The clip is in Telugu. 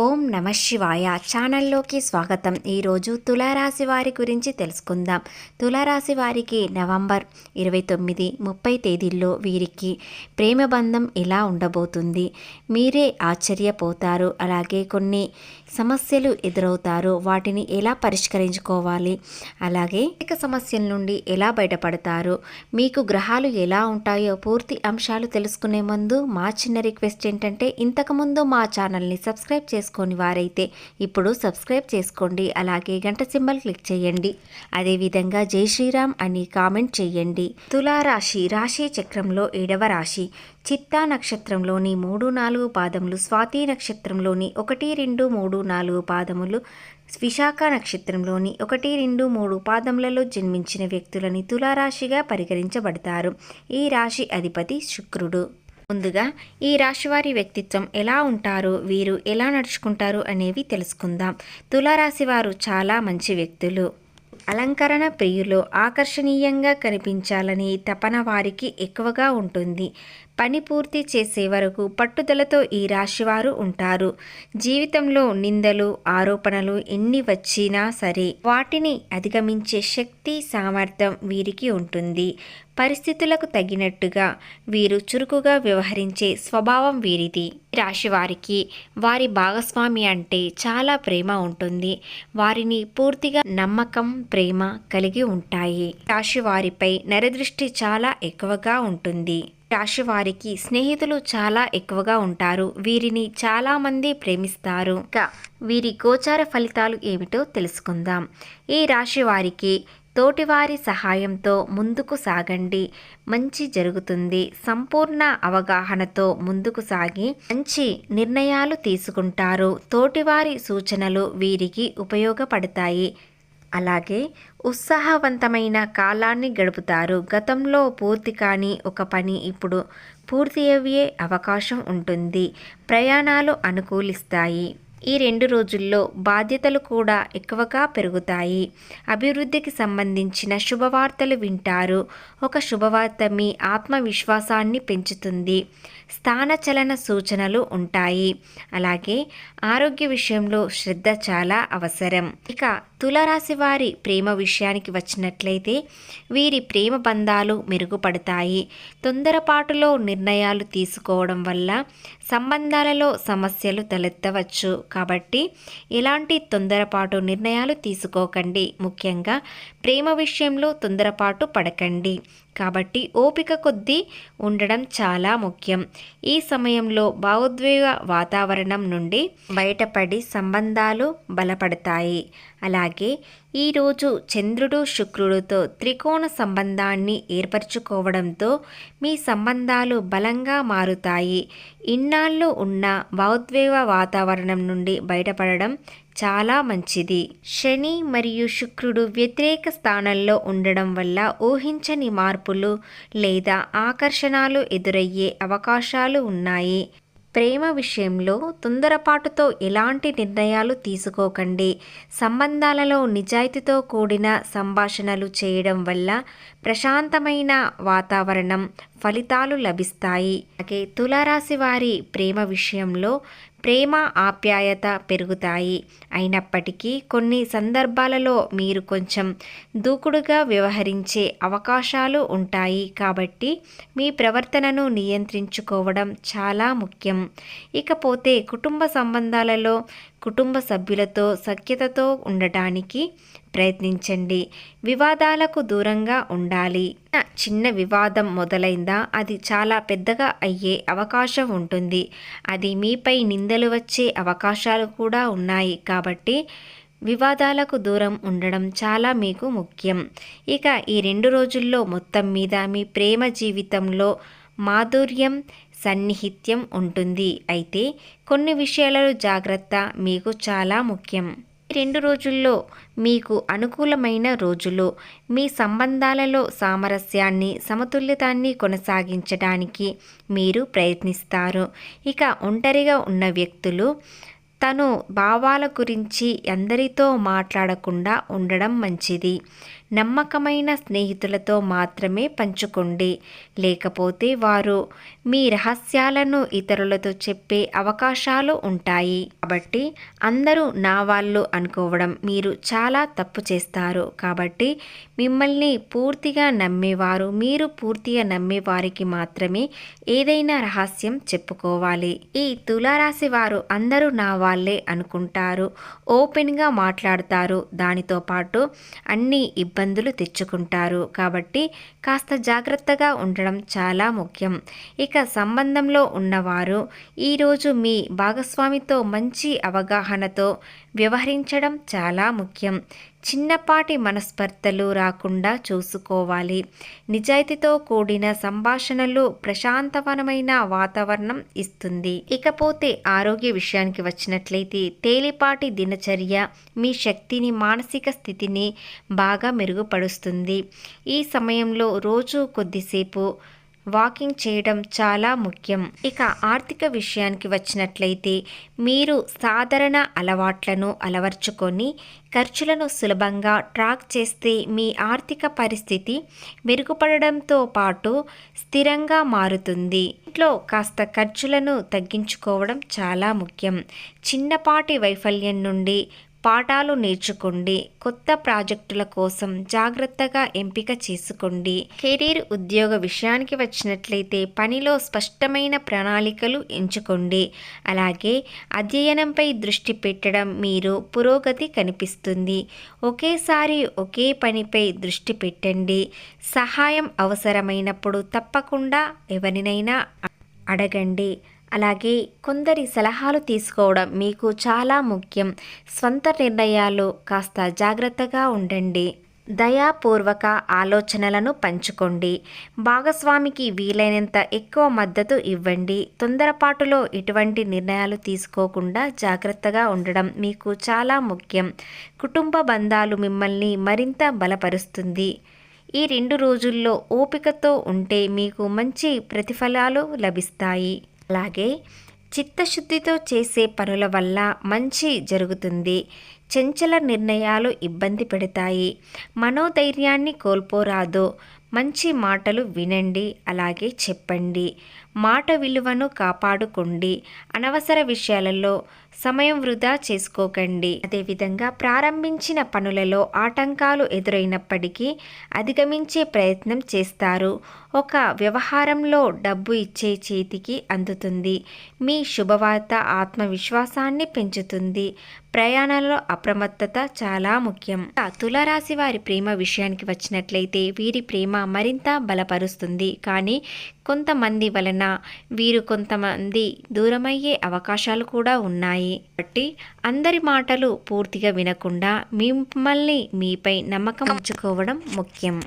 ఓం నమ శివాయ ఛానల్లోకి స్వాగతం. ఈరోజు తులారాశి వారి గురించి తెలుసుకుందాం. తులారాశి వారికి నవంబర్ 29, 30 తేదీల్లో వీరికి ప్రేమ బంధం ఎలా ఉండబోతుంది మీరే ఆశ్చర్యపోతారు. అలాగే కొన్ని సమస్యలు ఎదురవుతారు, వాటిని ఎలా పరిష్కరించుకోవాలి, అలాగే సమస్యల నుండి ఎలా బయటపడతారు, మీకు గ్రహాలు ఎలా ఉంటాయో పూర్తి అంశాలు తెలుసుకునే ముందు మా చిన్న రిక్వెస్ట్ ఏంటంటే ఇంతకుముందు మా ఛానల్ని సబ్స్క్రైబ్ చేసుకొని వారైతే ఇప్పుడు సబ్స్క్రైబ్ చేసుకోండి. అలాగే గంట సింబల్ క్లిక్ చేయండి. అదేవిధంగా జై శ్రీరామ్ అని కామెంట్ చేయండి. తులారాశి రాశి చక్రంలో 7వ రాశి. చిత్తా నక్షత్రంలోని 3, 4 పాదములు, స్వాతి నక్షత్రంలోని 1, 2, 3, 4 పాదములు, విశాఖ నక్షత్రంలోని 1, 2, 3 పాదములలో జన్మించిన వ్యక్తులని తులారాశిగా పరిగణించబడతారు. ఈ రాశి అధిపతి శుక్రుడు. ముందుగా ఈ రాశివారి వ్యక్తిత్వం ఎలా ఉంటారు, వీరు ఎలా నడుచుకుంటారు అనేవి తెలుసుకుందాం. తులారాశి వారు చాలా మంచి వ్యక్తులు, అలంకరణ ప్రియులు, ఆకర్షణీయంగా కనిపించాలని తపన వారికి ఎక్కువగా ఉంటుంది. పని పూర్తి చేసే వరకు పట్టుదలతో ఈ రాశివారు ఉంటారు. జీవితంలో నిందలు, ఆరోపణలు ఎన్ని వచ్చినా సరే వాటిని అధిగమించే శక్తి, సామర్థ్యం వీరికి ఉంటుంది. పరిస్థితులకు తగినట్టుగా వీరు చురుకుగా వ్యవహరించే స్వభావం వీరిది. రాశి వారికి వారి భాగస్వామి అంటే చాలా ప్రేమ ఉంటుంది. వారిని పూర్తిగా నమ్మకం, ప్రేమ కలిగి ఉంటాయి. రాశి వారిపై నరదృష్టి చాలా ఎక్కువగా ఉంటుంది. రాశి వారికి స్నేహితులు చాలా ఎక్కువగా ఉంటారు. వీరిని చాలా మంది ప్రేమిస్తారు. వీరి గోచార ఫలితాలు ఏమిటో తెలుసుకుందాం. ఈ రాశి వారికి తోటివారి సహాయంతో ముందుకు సాగండి, మంచి జరుగుతుంది. సంపూర్ణ అవగాహనతో ముందుకు సాగి మంచి నిర్ణయాలు తీసుకుంటారు. తోటివారి సూచనలు వీరికి ఉపయోగపడతాయి. అలాగే ఉత్సాహవంతమైన కాలాన్ని గడుపుతారు. గతంలో పూర్తి కాని ఒక పని ఇప్పుడు పూర్తి అయ్యే అవకాశం ఉంటుంది. ప్రయాణాలు అనుకూలిస్తాయి. ఈ 2 రోజుల్లో బాధ్యతలు కూడా ఎక్కువగా పెరుగుతాయి. అభివృద్ధికి సంబంధించిన శుభవార్తలు వింటారు. ఒక శుభవార్త మీ ఆత్మవిశ్వాసాన్ని పెంచుతుంది. స్థానచలన సూచనలు ఉంటాయి. అలాగే ఆరోగ్య విషయంలో శ్రద్ధ చాలా అవసరం. ఇక తులారాశి వారి ప్రేమ విషయానికి వచ్చినట్లయితే వీరి ప్రేమ బంధాలు మెరుగుపడతాయి. తొందరపాటులో నిర్ణయాలు తీసుకోవడం వల్ల సంబంధాలలో సమస్యలు తలెత్తవచ్చు. కాబట్టి ఎలాంటి తొందరపాటు నిర్ణయాలు తీసుకోకండి. ముఖ్యంగా ప్రేమ విషయంలో తొందరపాటు పడకండి. కాబట్టి ఓపిక కొద్దీ ఉండడం చాలా ముఖ్యం. ఈ సమయంలో భావోద్వేగ వాతావరణం నుండి బయటపడి సంబంధాలు బలపడతాయి. అలాగే ఈరోజు చంద్రుడు శుక్రుడితో త్రికోణ సంబంధాన్ని ఏర్పరచుకోవడంతో మీ సంబంధాలు బలంగా మారుతాయి. ఇన్నాళ్ళు ఉన్న భావోద్వేగ వాతావరణం నుండి బయటపడడం చాలా మంచిది. శని మరియు శుక్రుడు వ్యతిరేక స్థానంలో ఉండడం వల్ల ఊహించని మార్పులు లేదా ఆకర్షణలు ఎదురయ్యే అవకాశాలు ఉన్నాయి. ప్రేమ విషయంలో తొందరపాటుతో ఎలాంటి నిర్ణయాలు తీసుకోకండి. సంబంధాలలో నిజాయితీతో కూడిన సంభాషణలు చేయడం వల్ల ప్రశాంతమైన వాతావరణం, ఫలితాలు లభిస్తాయి. అలాగే తులారాశి వారి ప్రేమ విషయంలో ప్రేమ, ఆప్యాయత పెరుగుతాయి. అయినప్పటికీ కొన్ని సందర్భాలలో మీరు కొంచెం దూకుడుగా వ్యవహరించే అవకాశాలు ఉంటాయి. కాబట్టి మీ ప్రవర్తనను నియంత్రించుకోవడం చాలా ముఖ్యం. ఇకపోతే కుటుంబ సంబంధాలలో కుటుంబ సభ్యులతో సఖ్యతతో ఉండటానికి ప్రయత్నించండి. వివాదాలకు దూరంగా ఉండాలి. చిన్న వివాదం మొదలైందా అది చాలా పెద్దగా అయ్యే అవకాశం ఉంటుంది. అది మీపై నిందలు వచ్చే అవకాశాలు కూడా ఉన్నాయి. కాబట్టి వివాదాలకు దూరం ఉండడం చాలా మీకు ముఖ్యం. ఇక ఈ 2 రోజుల్లో మొత్తం మీద మీ ప్రేమ జీవితంలో మాధుర్యం, సన్నిహిత్యం ఉంటుంది. అయితే కొన్ని విషయాలలో జాగ్రత్త మీకు చాలా ముఖ్యం. ఈ 2 రోజుల్లో మీకు అనుకూలమైన రోజులు. మీ సంబంధాలలో సామరస్యాన్ని, సమతుల్యతాన్ని కొనసాగించడానికి మీరు ప్రయత్నిస్తారు. ఇక ఒంటరిగా ఉన్న వ్యక్తులు తను భావాల గురించి అందరితో మాట్లాడకుండా ఉండడం మంచిది. నమ్మకమైన స్నేహితులతో మాత్రమే పంచుకోండి, లేకపోతే వారు మీ రహస్యాలను ఇతరులతో చెప్పే అవకాశాలు ఉంటాయి. కాబట్టి అందరూ నా వాళ్ళు అనుకోవడం మీరు చాలా తప్పు చేస్తారు. కాబట్టి మిమ్మల్ని పూర్తిగా నమ్మేవారు, మీరు పూర్తిగా నమ్మేవారికి మాత్రమే ఏదైనా రహస్యం చెప్పుకోవాలి. ఈ తులారాశి వారు అందరూ నా వాళ్ళే అనుకుంటారు, ఓపెన్గా మాట్లాడతారు, దానితో పాటు అన్ని ఇబ్బందులు తెచ్చుకుంటారు. కాబట్టి కాస్త జాగ్రత్తగా ఉండడం చాలా ముఖ్యం. ఇక సంబంధంలో ఉన్నవారు ఈరోజు మీ భాగస్వామితో మంచి అవగాహనతో వ్యవహరించడం చాలా ముఖ్యం. చిన్నపాటి మనస్పర్ధలు రాకుండా చూసుకోవాలి. నిజాయితీతో కూడిన సంభాషణలు ప్రశాంతవనమైన వాతావరణం ఇస్తుంది. ఇకపోతే ఆరోగ్య విషయానికి వచ్చినట్లయితే తేలిపాటి దినచర్య మీ శక్తిని, మానసిక స్థితిని బాగా మెరుగుపరుస్తుంది. ఈ సమయంలో రోజు కొద్దిసేపు వాకింగ్ చేయడం చాలా ముఖ్యం. ఇక ఆర్థిక విషయానికి వచ్చినట్లయితే మీరు సాధారణ అలవాట్లను అలవర్చుకొని ఖర్చులను సులభంగా ట్రాక్ చేస్తే మీ ఆర్థిక పరిస్థితి మెరుగుపడడంతో పాటు స్థిరంగా మారుతుంది. ఇంట్లో కాస్త ఖర్చులను తగ్గించుకోవడం చాలా ముఖ్యం. చిన్నపాటి వైఫల్యం నుండి పాఠాలు నేర్చుకోండి. కొత్త ప్రాజెక్టుల కోసం జాగ్రత్తగా ఎంపిక చేసుకోండి. కెరీర్, ఉద్యోగ విషయానికి వచ్చినట్లయితే పనిలో స్పష్టమైన ప్రణాళికలు ఎంచుకోండి. అలాగే అధ్యయనంపై దృష్టి పెట్టడం మీరు పురోగతి కనిపిస్తుంది. ఒకేసారి ఒకే పనిపై దృష్టి పెట్టండి. సహాయం అవసరమైనప్పుడు తప్పకుండా ఎవరినైనా అడగండి. అలాగే కొందరి సలహాలు తీసుకోవడం మీకు చాలా ముఖ్యం. స్వంత నిర్ణయాలు కాస్త జాగ్రత్తగా ఉండండి. దయాపూర్వక ఆలోచనలను పంచుకోండి. భాగస్వామికి వీలైనంత ఎక్కువ మద్దతు ఇవ్వండి. తొందరపాటులో ఎటువంటి నిర్ణయాలు తీసుకోకుండా జాగ్రత్తగా ఉండడం మీకు చాలా ముఖ్యం. కుటుంబ బంధాలు మిమ్మల్ని మరింత బలపరుస్తుంది. ఈ 2 రోజుల్లో ఓపికతో ఉంటే మీకు మంచి ప్రతిఫలాలు లభిస్తాయి. అలాగే చిత్తశుద్ధితో చేసే పనుల వల్ల మంచి జరుగుతుంది. చంచల నిర్ణయాలు ఇబ్బంది పెడతాయి. మనోధైర్యాన్ని కోల్పోరాదు. మంచి మాటలు వినండి, అలాగే చెప్పండి. మాట విలువను కాపాడుకోండి. అనవసర విషయాలలో సమయం వృధా చేసుకోకండి. అదేవిధంగా ప్రారంభించిన పనులలో ఆటంకాలు ఎదురైనప్పటికీ అధిగమించే ప్రయత్నం చేస్తారు. ఒక వ్యవహారంలో డబ్బు ఇచ్చే చేతికి అందుతుంది. మీ శుభవార్త ఆత్మవిశ్వాసాన్ని పెంచుతుంది. ప్రయాణాలలో అప్రమత్తత చాలా ముఖ్యం. తులారాశి వారి ప్రేమ విషయానికి వచ్చినట్లయితే వీరి ప్రేమ మరింత బలపరుస్తుంది. కానీ కొంతమంది వలన వీరు కొంతమంది దూరమయ్యే అవకాశాలు కూడా ఉన్నాయి. కాబట్టి అందరి మాటలు పూర్తిగా వినకుండా మిమ్మల్ని మీపై నమ్మకం ఉంచుకోవడం ముఖ్యం.